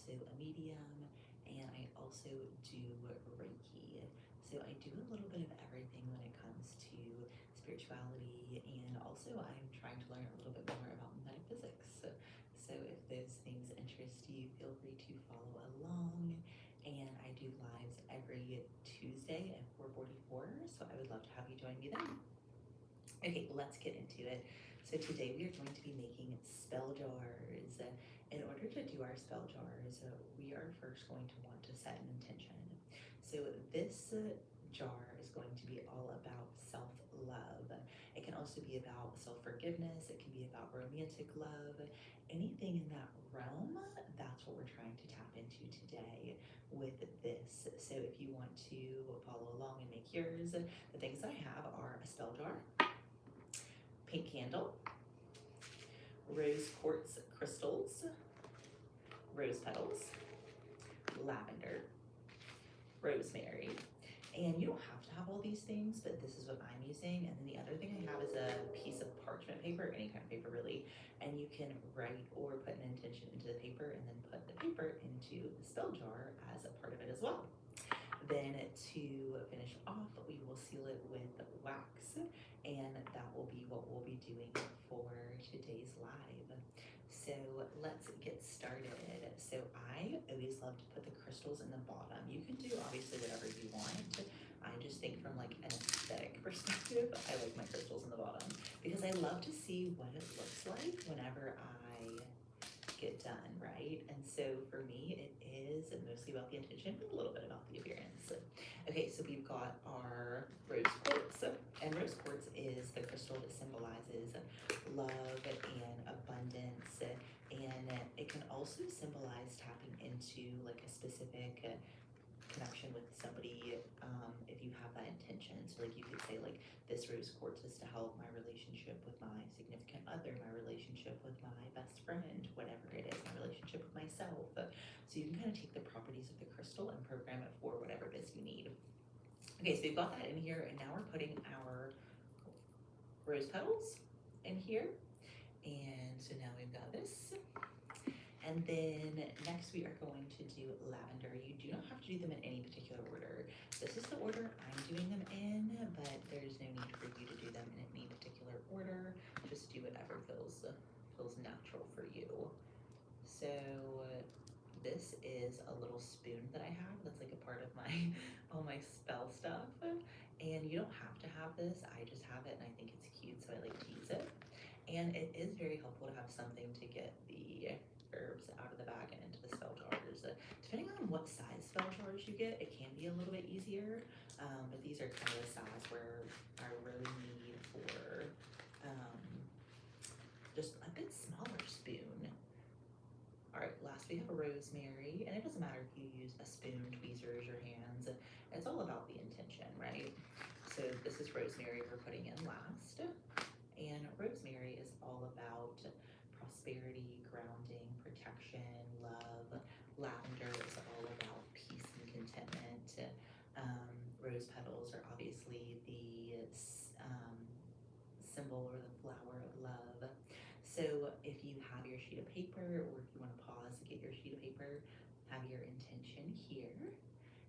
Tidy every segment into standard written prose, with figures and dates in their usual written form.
also a medium, and I also do Reiki. So I do a little bit of everything when it comes to spirituality, and also I'm trying to learn a little bit more about metaphysics. So if those things interest you, feel free to follow along. And I do lives every Tuesday at 4:44, so I would love to have you join me then. Okay, let's get into it. So today we are going to be making spell jars. In order to do our spell jars, we are first going to want to set an intention. So this jar is going to be all about self-love. It can also be about self-forgiveness. It can be about romantic love. Anything in that realm, that's what we're trying to tap into today with this. So if you want to follow along and make yours, the things I have are a spell jar, pink candle, rose quartz crystals, rose petals, lavender, rosemary. And you don't have to have all these things, but this is what I'm using. And then the other thing I have is a piece of parchment paper, any kind of paper really, and you can write or put an intention into the paper and then put the paper into the spell jar as a part of it as well. Then to finish off, we will seal it with wax, and that will be what we'll be doing for today's live. So let's get started. So I always love to put the crystals in the bottom. You can do obviously whatever you want. I just think from like an aesthetic perspective, I like my crystals in the bottom because I love to see what it looks like whenever I get done, right? And so for me, it is mostly about the intention, but a little bit about the appearance. Okay, so we've got our rose quartz, and rose quartz is the crystal that symbolizes love and abundance, and it can also symbolize tapping into like a specific connection with somebody, if you have that intention. So like you could say like this rose quartz is to help my relationship with my significant other, my relationship with my best friend, whatever it is, my relationship with myself. So you can kind of take the properties of the crystal and program it for whatever it is you need. Okay, so we've got that in here, and now we're putting our rose petals in here. And so now we've got this. And then next we are going to do lavender. You do not have to do them in any particular order. This is the order I'm doing them in, but there's no need for you to do them in any particular order. Just do whatever feels natural for you. So this is a little spoon that I have that's like a part of my all my spell stuff. And you don't have to have this. I just have it and I think it's cute, so I like to use it. And it is very helpful to have something to get the herbs out of the bag and into the spell jars. Depending on what size spell jars you get, it can be a little bit easier, but these are kind of the size where I really need for just a bit smaller spoon. All right, last we have a rosemary, and it doesn't matter if you use a spoon, tweezers, your hands. It's all about the intention, right? So this is rosemary we're putting in last. And rosemary is all about prosperity, grounding, protection, love. Lavender is all about peace and contentment. Rose petals are obviously the symbol or the flower of love. So if you have your sheet of paper, or if you want to pause to get your sheet of paper, have your intention here.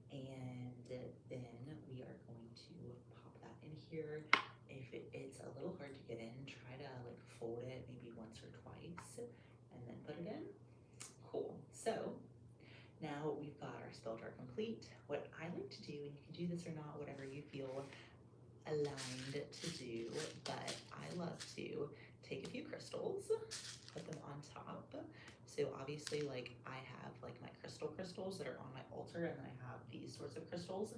And then we are going to pop that in here. If it's a little hard to get in, try to like fold it maybe once or twice and then put it in. Cool. So now we've got our spell jar complete. What I like to do, and you can do this or not, whatever you feel aligned to do, but I love to take a few crystals, put them on top. So obviously, like I have like my crystals that are on my altar, and then I have these sorts of crystals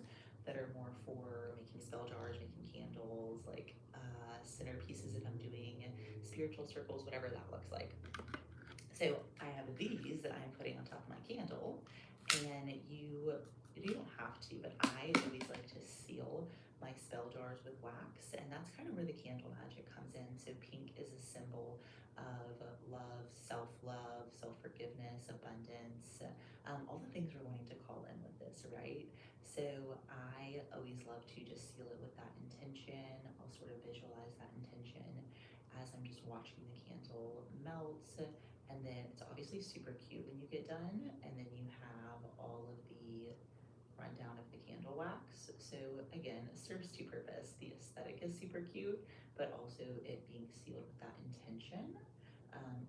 that are more for making spell jars, making candles, like centerpieces if I'm doing spiritual circles, whatever that looks like. So I have these that I'm putting on top of my candle, and you don't have to, but I always like to seal my spell jars with wax, and that's kind of where the candle magic comes in. So pink is a symbol of love, self-love, self-forgiveness, abundance, all the things we're wanting to call in with this, right? So I always love to just seal it with that intention. I'll sort of visualize that intention as I'm just watching the candle melt And then it's obviously super cute when you get done. And then you have all of the rundown of the candle wax. So again, it serves two purposes. The aesthetic is super cute, but also it being sealed with that intention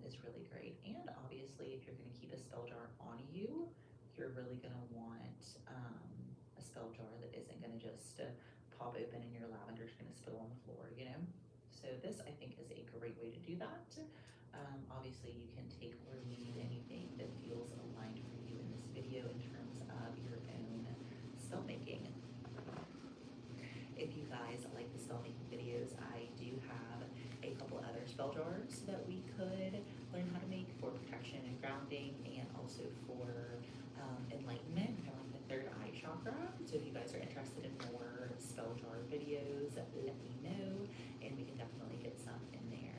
is really great. And obviously, if you're going to keep a spell jar on you, you're really going to want a spell jar that isn't going to just pop open and your lavender is going to spill on the floor, you know? So this, I think, is a great way to do that. Obviously, you can take or leave anything that feels aligned for you in this video in terms of your own spell making. If you guys like the spell making videos, I do have a couple other spell jars that we could learn how to make for protection and grounding, and also for enlightenment, kind of like the third eye chakra. So if you guys are interested in more spell jar videos, let me know, and we can definitely get some in there.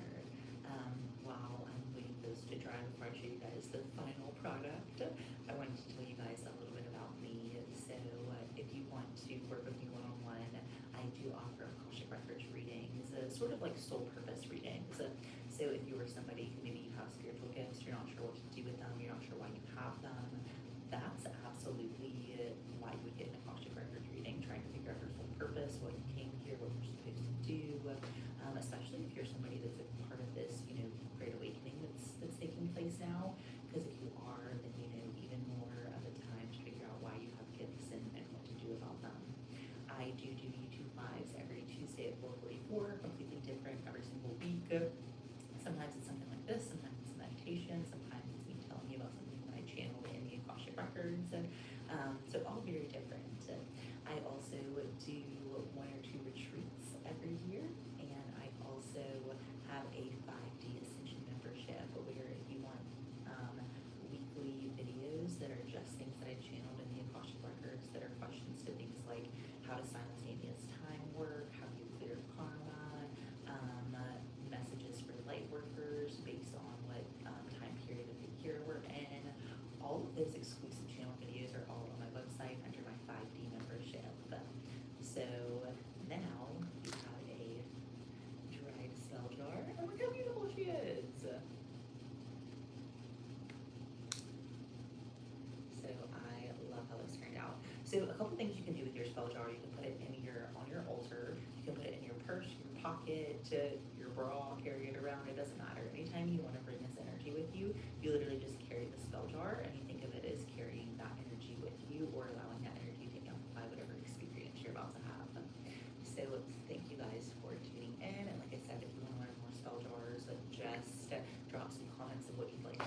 While I'm waiting for those to dry before I show you guys the final product, I wanted to tell you guys a little bit about me. So if you want to work with me one-on-one, I do offer Akashic Records readings, sort of like soul purpose readings. So if you are somebody who maybe you have spiritual gifts, you're not sure what to do with them, you're not sure why you have them, that's absolutely why you would get an Akashic Records reading, trying to figure out your soul purpose, what you came here, what you're supposed to do, especially if you're somebody that's a part of this, you know, great awakening that's taking place now. Because if you are, then you know even more of the time to figure out why you have gifts and what to do about them. I do YouTube lives every Tuesday at 4:44, completely different every single week. Sometimes it's something like this, sometimes it's meditation, sometimes it's me telling you about something that I channeled in the Akashic Records. So all very different. I also do 1 or 2 retreats every year, and I also have a 5D Ascension membership where if you want weekly videos that are just things that I channeled in the Akashic Records that are questions to things like how to simultaneous time work, how do you clear karma, messages for light workers based on what time period of the year we're in. All of those exclusive channel videos are all on my website under my 5D membership. So now you have a dried spell jar, and look how beautiful she is. So I love how this turned out. So a couple things you can do with your spell jar. You can put it in on your altar. You can put it in your purse, your pocket, your bra, carry it around. It doesn't matter. Anytime you want to bring this energy with you, you literally just carry the spell jar, and you think of it as carrying that energy with you, or allowing that energy to amplify whatever experience you're about to have. So thank you guys for tuning in. And like I said, if you want to learn more spell jars, just drop some comments of what you'd like